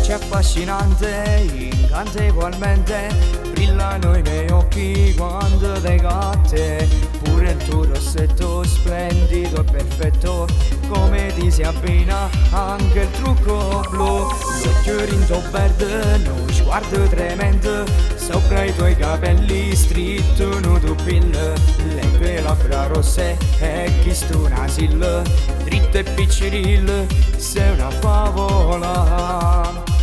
Affascinante, incantevolmente brillano i miei occhi quando vengo a te. Pure il tuo rossetto splendido e perfetto, come ti si abbina anche il trucco blu. L'occhio rinto verde, uno sguardo tremendo, sopra i tuoi capelli stritto nudo pill. Le tue labbra rosse e chi sto nasil, dritto e picceril, sei una favola.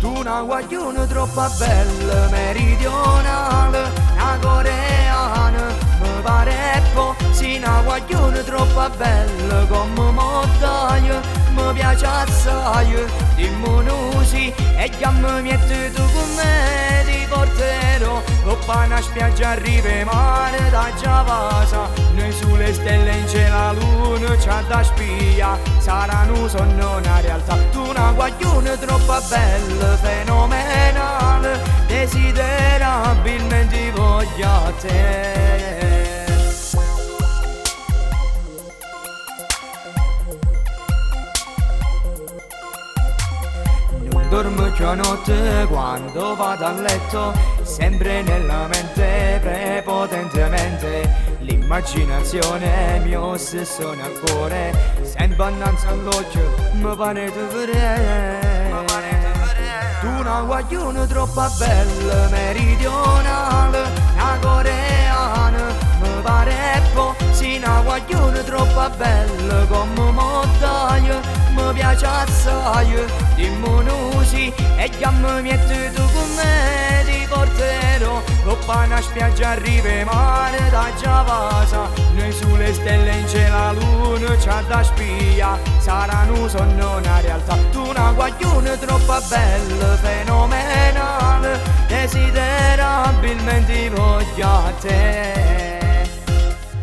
Tu una guagliona troppo bella, meridionale, una coreana, mi pare po'. Sì, una guagliona troppo bella come montagna, mi piace assai, dimmi un sì e chiamami miette tu con me, ti porterò coppa una spiaggia a rive mare da Giavasa. Noi sulle stelle in cielo la luna c'ha da spia, sarà un sogno una realtà. Tu una guagliona troppo bella, fenomenale, desiderabilmente voglio a te. Non dormo più a notte quando vado a letto, sempre nella mente prepotentemente. L'immaginazione mi ossessiona al cuore, sempre annanzi all'occhio mi pare di vedere. Tu una guagliona troppo bella, meridionale, una coreana, mi pare po'. Sì, una guagliona troppo bella come montagna, mi piace assai, dimmi un sì e chiamami miette tu con me, ti porterò coppa una spiaggia a rive mare da Giavasa. Noi sulle stelle in cielo la luna c'ha da spia, sarà un sogno una realtà. Tu una guagliona troppo bella, fenomenale, desiderabilmente voglio a te.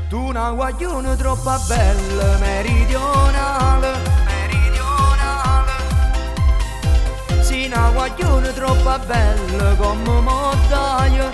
Tu una guagliona troppo bella, meridionale, sì, una guagliona troppo bella come montagna,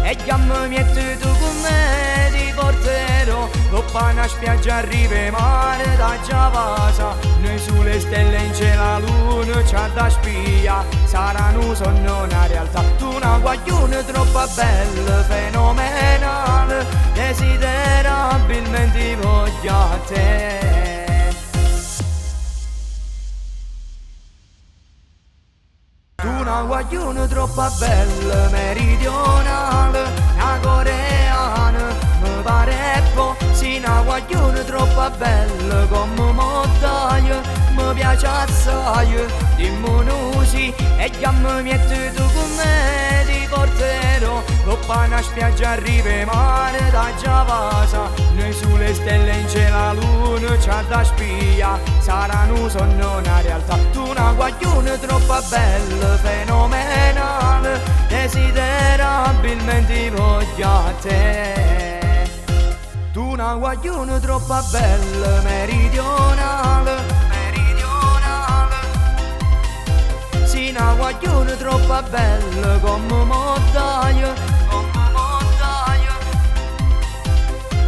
e chiamami miette tu con me, ti porterò coppa una spiaggia a rive mare da Giavasa. Noi sulle stelle in cielo la luna c'ha da spia, sarà un sogno una realtà. Tu una guagliona troppo bella, fenomenale, desiderabilmente voglio a te. Tu una guagliona troppo bella, meridionale, una coreana, mi pare po'. Sì, una guagliona troppo bella come montagna, mi piace assai, dimmi un sì e chiamami miette tu con me, ti porterò coppa una spiaggia a rive mare da Giavasa. Noi sulle stelle in cielo la luna c'ha da spia, sarà un sogno una realtà. Tu una guagliona troppo bella, fenomenale, desiderabilmente voglio a te. Tu una guagliona troppo bella, meridionale, sì, una guagliona troppo bella come montagna,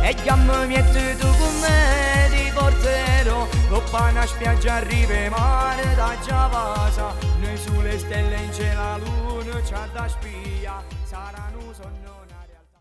e chiamami miette tu con me, ti porterò coppa una spiaggia a rive mare da Giavasa. Noi sulle stelle in cielo la luna c'ha da spia, sarà un sogno.